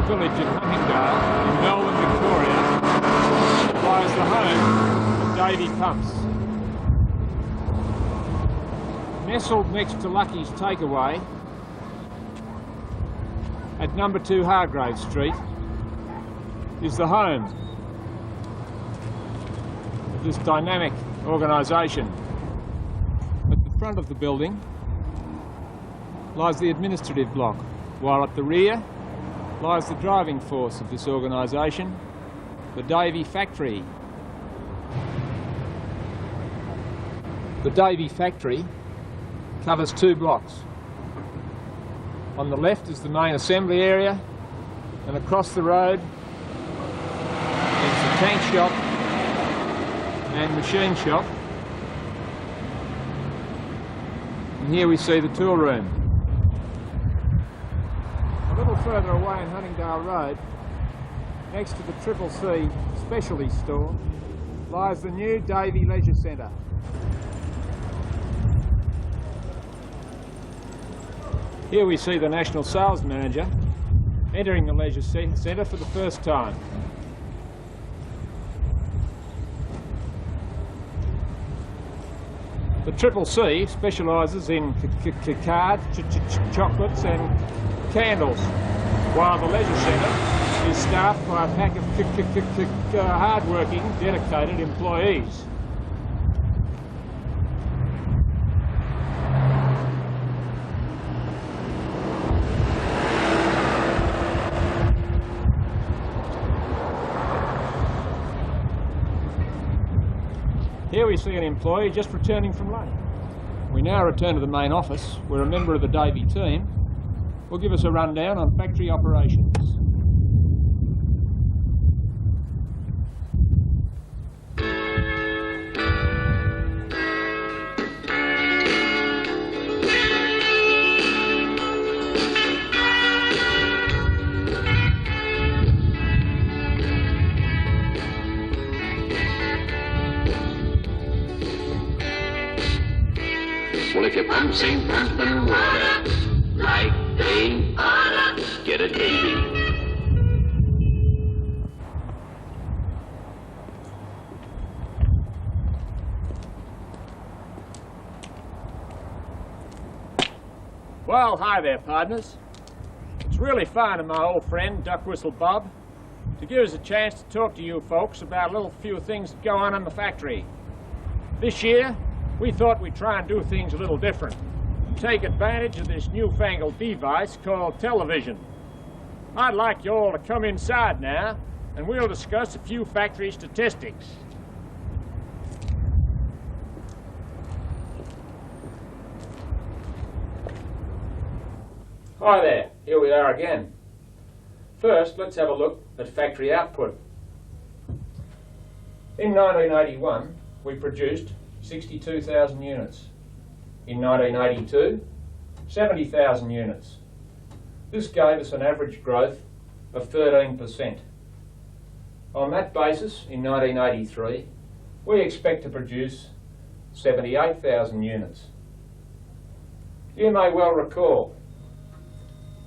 village of Huntingdale in Melbourne, Victoria, lies the home of Davey Pumps. Nestled next to Lucky's Takeaway at number 2 Hargrave Street is the home of this dynamic organisation. At the front of the building lies the administrative block, while at the rear lies the driving force of this organisation, the Davey factory. The Davey factory covers 2 blocks. On the left is the main assembly area, and across the road is the tank shop and machine shop. And here we see the tool room. A little further away in Huntingdale Road, next to the Triple C specialty store, lies the new Davey Leisure Centre. Here we see the National Sales Manager entering the Leisure Centre for the first time. The Triple C specialises in cards, chocolates and candles, while the Leisure Centre is staffed by a pack of hard-working, dedicated employees. Here we see an employee just returning from lunch. We now return to the main office, where a member of the Davey team will give us a rundown on factory operations. Well, if your pumps ain't pumping water like they oughta, get a Davey. Well, hi there, partners. It's really fun of my old friend, Duck Whistle Bob, to give us a chance to talk to you folks about a little few things that go on in the factory. This year, we thought we'd try and do things a little different, take advantage of this newfangled device called television. I'd like you all to come inside now, and we'll discuss a few factory statistics. Hi there, here we are again. First, let's have a look at factory output. In 1981, we produced 62,000 units. In 1982, 70,000 units. This gave us an average growth of 13%. On that basis, in 1983, we expect to produce 78,000 units. You may well recall,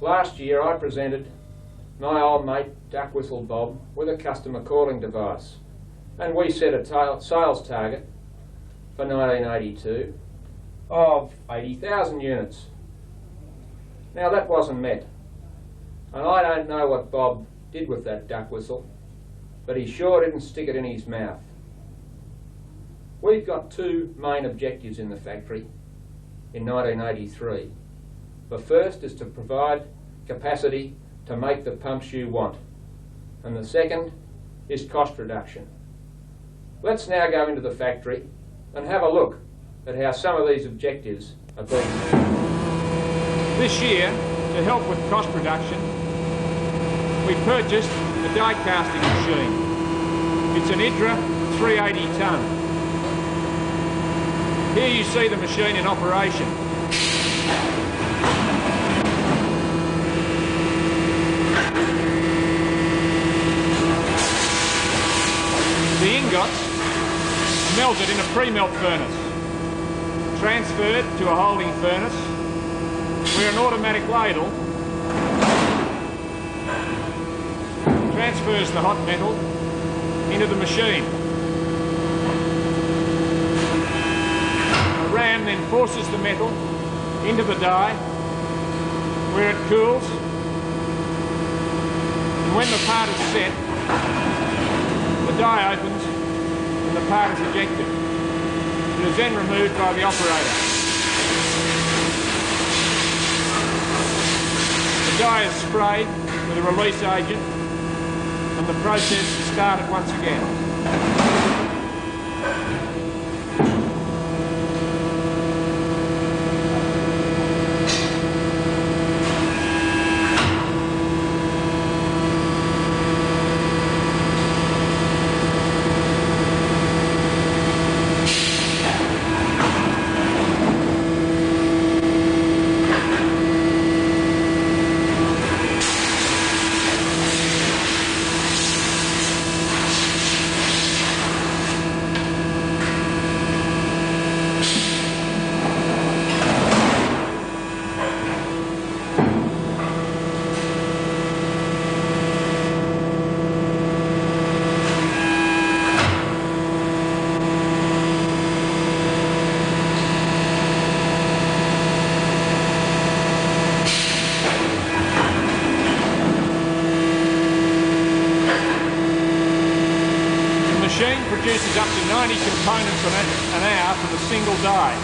last year I presented my old mate Duck Whistle Bob with a customer calling device, and we set a sales target for 1982 of 80,000 units. Now that wasn't met, and I don't know what Bob did with that duck whistle, but he sure didn't stick it in his mouth. We've got 2 main objectives in the factory in 1983. The first is to provide capacity to make the pumps you want, and the second is cost reduction. Let's now go into the factory and have a look at how some of these objectives are being met. This year, to help with cost reduction, we purchased a die casting machine. It's an Idra 380 tonne. Here you see the machine in operation. The ingots are melted in a pre-melt furnace, transferred to a holding furnace, where an automatic ladle transfers the hot metal into the machine. The ram then forces the metal into the die where it cools, and when the part is set, the die opens and the part is ejected. It is then removed by the operator. The die is sprayed with a release agent and the process is started once again. Produces up to 90 components an hour from a single die,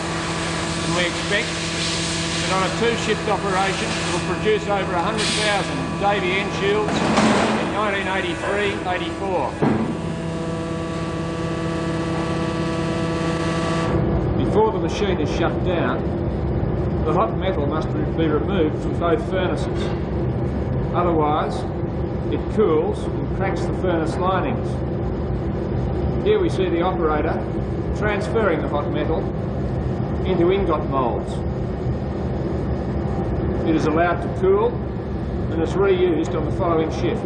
and we expect that on a two-shift operation it will produce over 100,000 Davey end shields in 1983-84. Before the machine is shut down, the hot metal must be removed from both furnaces. Otherwise, it cools and cracks the furnace linings. Here we see the operator transferring the hot metal into ingot moulds. It is allowed to cool and is reused on the following shift.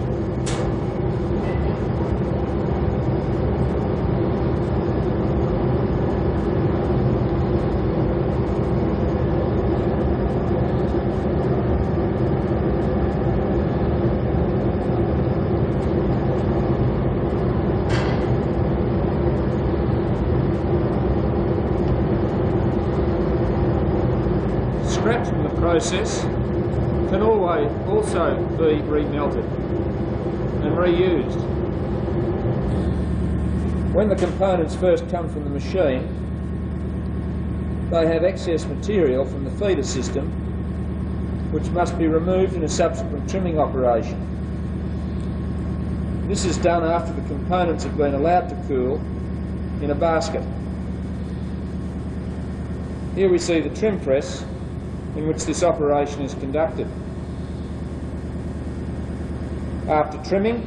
Scrap from the process can also be remelted and reused. When the components first come from the machine, they have excess material from the feeder system which must be removed in a subsequent trimming operation. This is done after the components have been allowed to cool in a basket. Here we see the trim press in which this operation is conducted. After trimming,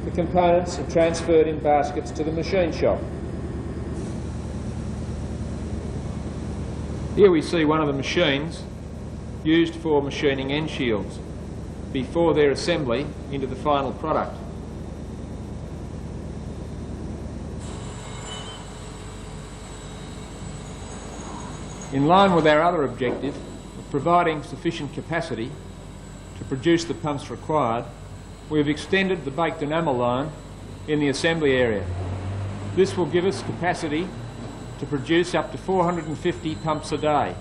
the components are transferred in baskets to the machine shop. Here we see one of the machines used for machining end shields before their assembly into the final product. In line with our other objective of providing sufficient capacity to produce the pumps required, we have extended the baked enamel line in the assembly area. This will give us capacity to produce up to 450 pumps a day.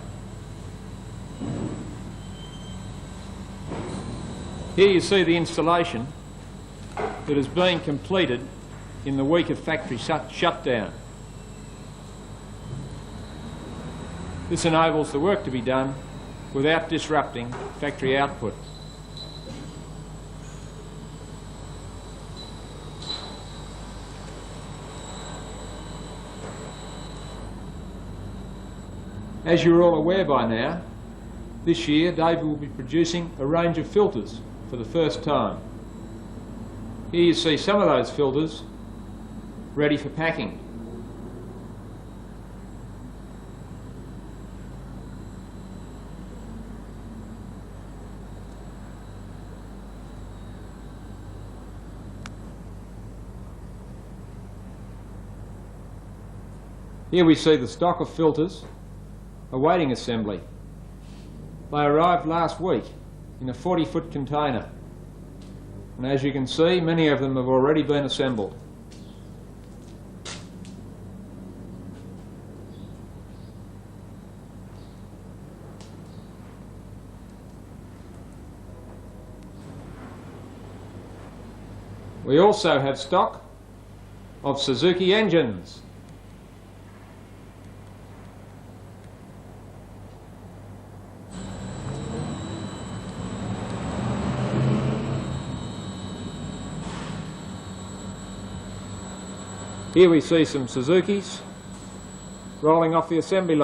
Here you see the installation that is being completed in the week of factory shutdown. This enables the work to be done without disrupting factory output. As you're all aware by now, this year Davey will be producing a range of filters for the first time. Here you see some of those filters ready for packing. Here we see the stock of filters awaiting assembly. They arrived last week in a 40-foot container. And as you can see, many of them have already been assembled. We also have stock of Suzuki engines. Here we see some Suzukis rolling off the assembly line.